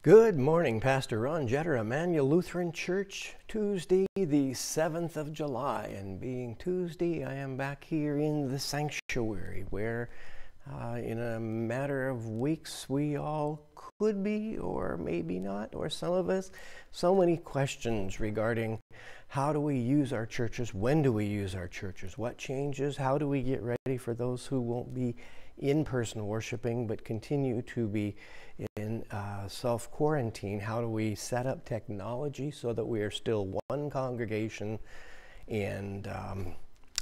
Good morning, Pastor Ron Jetter, Immanuel Lutheran Church, Tuesday, the 7th of July. And being Tuesday, I am back here in the sanctuary where in a matter of weeks we all could be or maybe not, or some of us, so many questions regarding how do we use our churches, when do we use our churches, what changes, how do we get ready for those who won't be in-person worshiping but continue to be in self-quarantine. How do we set up technology so that we are still one congregation? And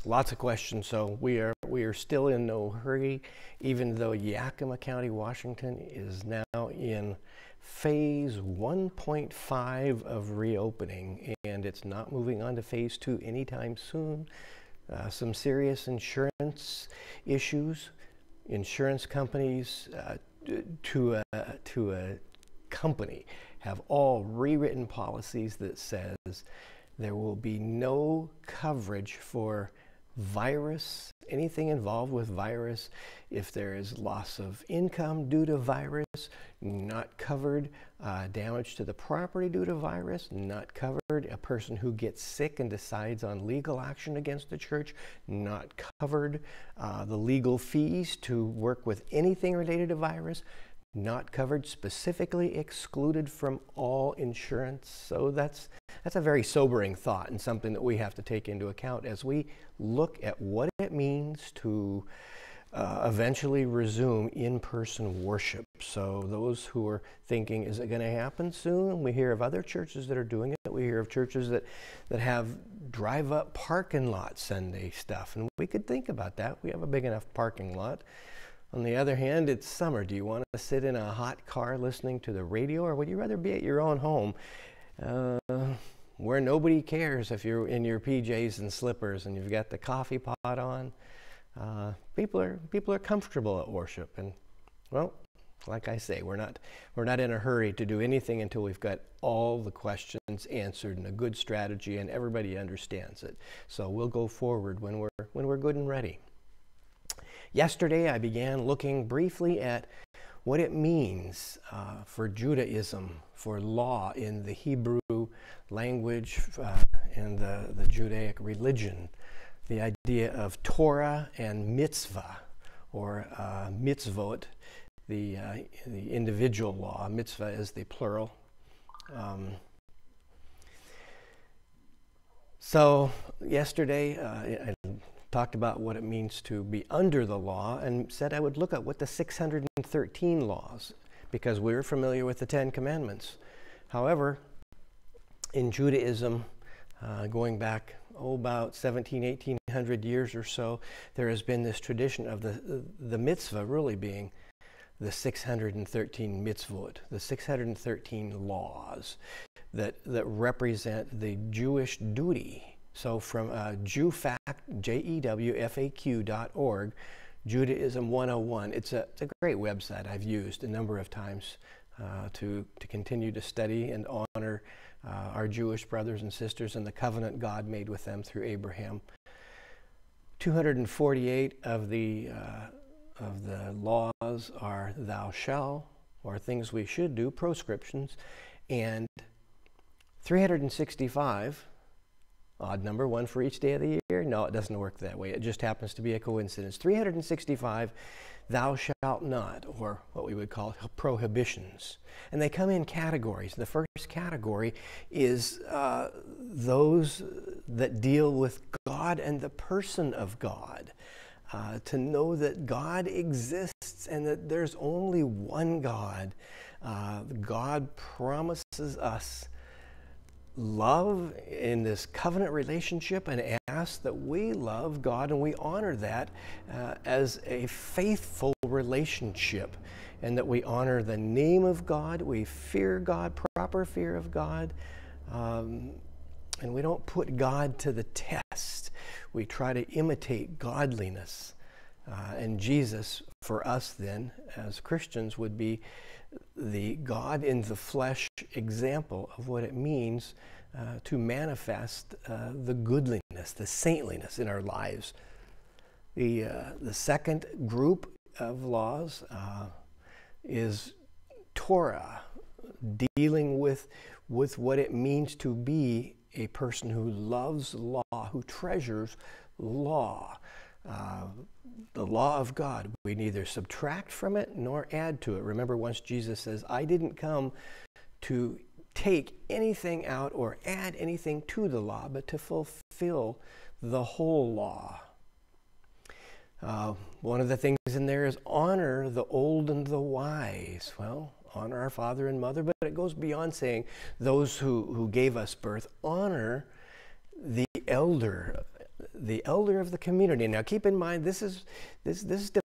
lots of questions. So we are still in no hurry, even though Yakima County, Washington is now in phase 1.5 of reopening, and it's not moving on to phase 2 anytime soon. Some serious insurance issues. Insurance companies to a company have all rewritten policies that says there will be no coverage for virus, anything involved with virus. If there is loss of income due to virus, not covered. Damage to the property due to virus, not covered. A person who gets sick and decides on legal action against the church, not covered. The legal fees to work with anything related to virus, not covered, specifically excluded from all insurance. So that's a very sobering thought and something that we have to take into account as we look at what it means to eventually resume in-person worship. So those who are thinking, is it going to happen soon? We hear of other churches that are doing it. We hear of churches that have drive-up parking lot Sunday stuff. And we could think about that. We have a big enough parking lot. On the other hand, it's summer. Do you want to sit in a hot car listening to the radio, or would you rather be at your own home where nobody cares if you're in your PJs and slippers and you've got the coffee pot on? People are comfortable at worship, and well, like I say, we're not in a hurry to do anything until we've got all the questions answered and a good strategy and everybody understands it. So we'll go forward when we're good and ready. Yesterday, I began looking briefly at what it means for Judaism, for law in the Hebrew language and the Judaic religion. The idea of Torah and mitzvah, or mitzvot, the individual law. Mitzvah is the plural. So yesterday, I talked about what it means to be under the law and said I would look at what the 613 laws, because we're familiar with the 10 Commandments. However, in Judaism, going back about 1800 years or so, there has been this tradition of the mitzvah really being the 613 mitzvot, the 613 laws that represent the Jewish duty. So from Jewfaq, JEWFAQ.org, Judaism 101. It's a great website I've used a number of times to continue to study and honor our Jewish brothers and sisters and the covenant God made with them through Abraham. 248 of the laws are thou shalt, or things we should do, proscriptions, and 365, odd number, one for each day of the year. No, it doesn't work that way. It just happens to be a coincidence. 365 thou shalt not, or what we would call prohibitions. And they come in categories. The first category is those that deal with God and the person of God. To know that God exists and that there's only one God. God promises us love in this covenant relationship and asks that we love God and we honor that as a faithful relationship, and that we honor the name of God, we fear God, proper fear of God, and we don't put God to the test. We try to imitate godliness. And Jesus, for us then, as Christians, would be the God in the flesh example of what it means to manifest the goodliness, the saintliness in our lives. The second group of laws is Torah, dealing with what it means to be a person who loves law, who treasures law. The law of God. We neither subtract from it nor add to it. Remember, once Jesus says, I didn't come to take anything out or add anything to the law, but to fulfill the whole law. One of the things in there is honor the old and the wise. Well, honor our father and mother, but it goes beyond saying those who gave us birth. Honor the elder of the community. Now keep in mind, this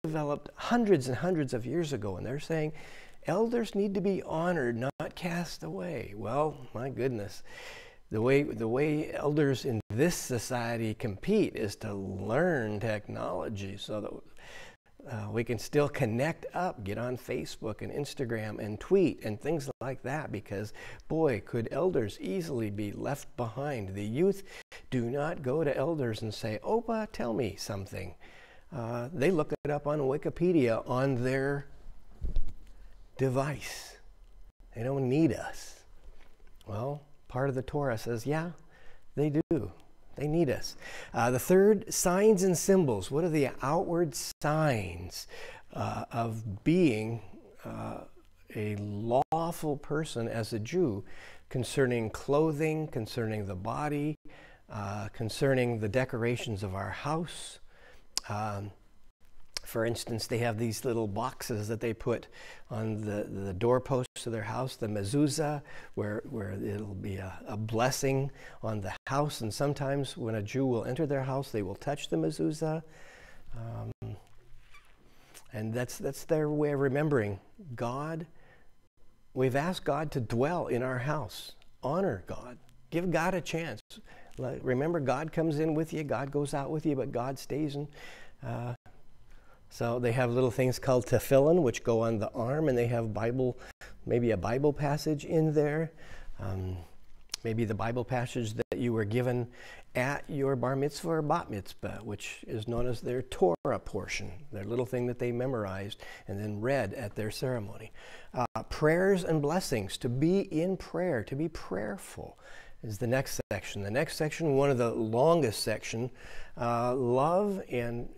developed hundreds and hundreds of years ago, and they're saying elders need to be honored, not cast away. Well, my goodness, the way elders in this society compete is to learn technology so that we can still connect up, get on Facebook and Instagram and tweet and things like that, because boy, could elders easily be left behind. The youth do not go to elders and say, Opa, tell me something. They look it up on Wikipedia on their device. They don't need us. Well, part of the Torah says, yeah, they do. They need us. The third, signs and symbols. What are the outward signs of being a lawful person as a Jew concerning clothing, concerning the body, concerning the decorations of our house? For instance, they have these little boxes that they put on the doorposts of their house, the mezuzah, where it'll be a blessing on the house. And sometimes when a Jew will enter their house, they will touch the mezuzah. And that's their way of remembering God. We've asked God to dwell in our house. Honor God. Give God a chance. Remember, God comes in with you, God goes out with you, but God stays in. So they have little things called tefillin, which go on the arm, and they have maybe a Bible passage in there. Maybe the Bible passage that you were given at your bar mitzvah or bat mitzvah, which is known as their Torah portion, their little thing that they memorized and then read at their ceremony. Prayers and blessings, to be in prayer, to be prayerful, is the next section. The next section, one of the longest section, love and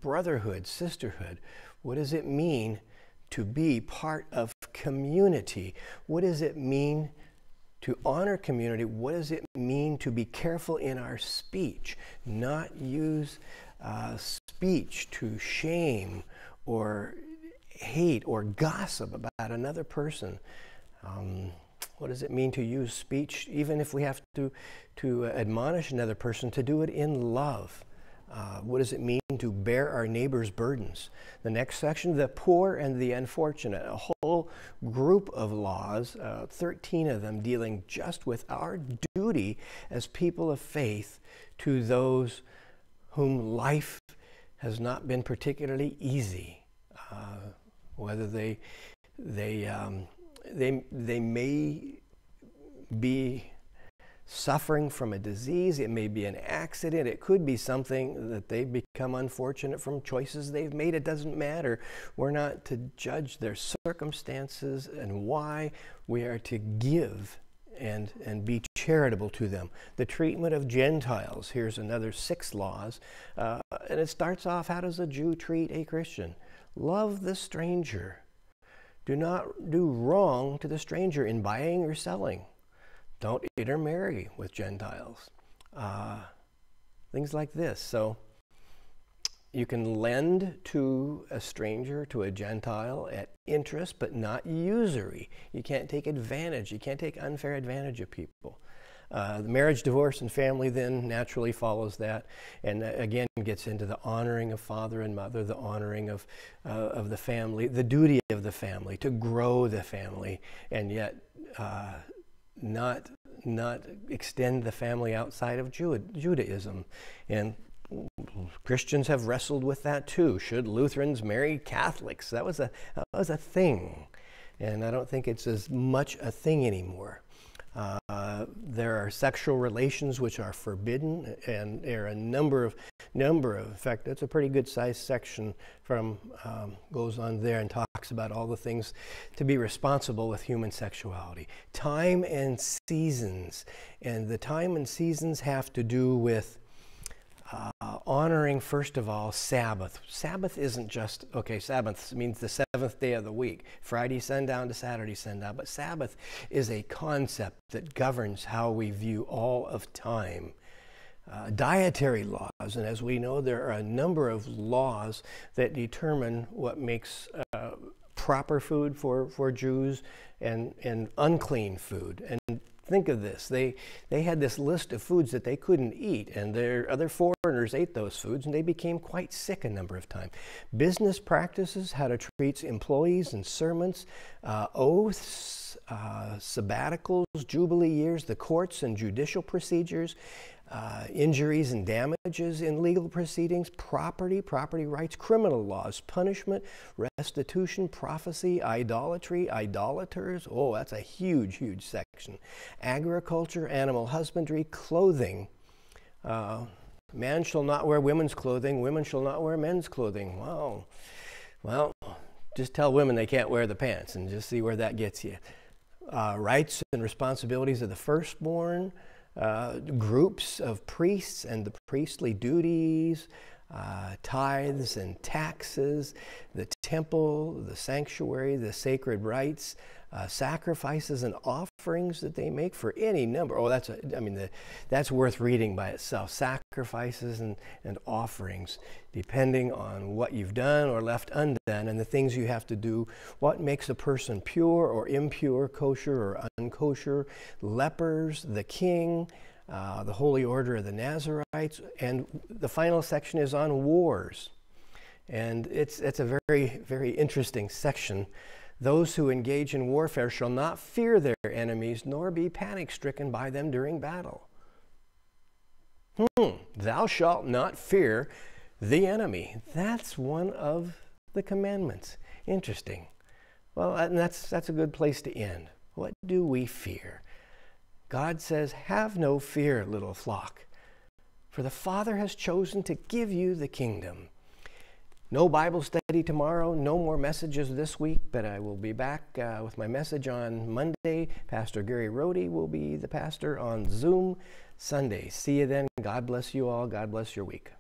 brotherhood, sisterhood. What does it mean to be part of community? What does it mean to honor community? What does it mean to be careful in our speech? Not use speech to shame or hate or gossip about another person. What does it mean to use speech, even if we have to admonish another person, to do it in love? What does it mean to bear our neighbor's burdens? The next section, the poor and the unfortunate, a whole group of laws, 13 of them dealing just with our duty as people of faith to those whom life has not been particularly easy, whether they may be suffering from a disease, it may be an accident, it could be something that they've become unfortunate from choices they've made. It doesn't matter. We're not to judge their circumstances and why. We are to give and be charitable to them. The treatment of Gentiles, here's another 6 laws, and it starts off, how does a Jew treat a Christian? Love the stranger. Do not do wrong to the stranger in buying or selling. Don't intermarry with Gentiles. Things like this. So you can lend to a stranger, to a Gentile, at interest, but not usury. You can't take advantage. You can't take unfair advantage of people. The marriage, divorce, and family then naturally follows that, and again gets into the honoring of father and mother, the honoring of the family, the duty of the family, to grow the family, and yet not extend the family outside of Judaism. And Christians have wrestled with that too. Should Lutherans marry Catholics? That was a thing, and I don't think it's as much a thing anymore. There are sexual relations which are forbidden, and there are a number of, in fact, that's a pretty good sized section from, goes on there and talks talks about all the things to be responsible with human sexuality. Time and seasons. And the time and seasons have to do with honoring, first of all, Sabbath. Sabbath isn't just, okay, Sabbath means the seventh day of the week, Friday sundown to Saturday sundown, but Sabbath is a concept that governs how we view all of time. Dietary laws, and as we know, there are a number of laws that determine what makes proper food for Jews and unclean food. And think of this, they had this list of foods that they couldn't eat, and their other foreigners ate those foods, and they became quite sick a number of times. Business practices, how to treat employees and servants, oaths, sabbaticals, jubilee years, the courts and judicial procedures, injuries and damages in legal proceedings, property rights, criminal laws, punishment, restitution, prophecy, idolatry, idolaters. Oh, that's a huge, huge section. Agriculture, animal husbandry, clothing. Man shall not wear women's clothing. Women shall not wear men's clothing. Wow. Well, just tell women they can't wear the pants and just see where that gets you. Rights and responsibilities of the firstborn. Groups of priests and the priestly duties, tithes and taxes, the temple, the sanctuary, the sacred rites, sacrifices and offerings that they make for any number. Oh, that's worth reading by itself. Sacrifices and offerings, depending on what you've done or left undone, and the things you have to do. What makes a person pure or impure, kosher or unkosher, lepers, the king, the Holy Order of the Nazarites, and the final section is on wars. And it's a very, very interesting section. Those who engage in warfare shall not fear their enemies, nor be panic-stricken by them during battle. Thou shalt not fear the enemy. That's one of the commandments. Interesting. Well, and that's a good place to end. What do we fear? God says, have no fear, little flock, for the Father has chosen to give you the kingdom. No Bible study tomorrow, no more messages this week, but I will be back with my message on Monday. Pastor Gary Rohde will be the pastor on Zoom Sunday. See you then. God bless you all. God bless your week.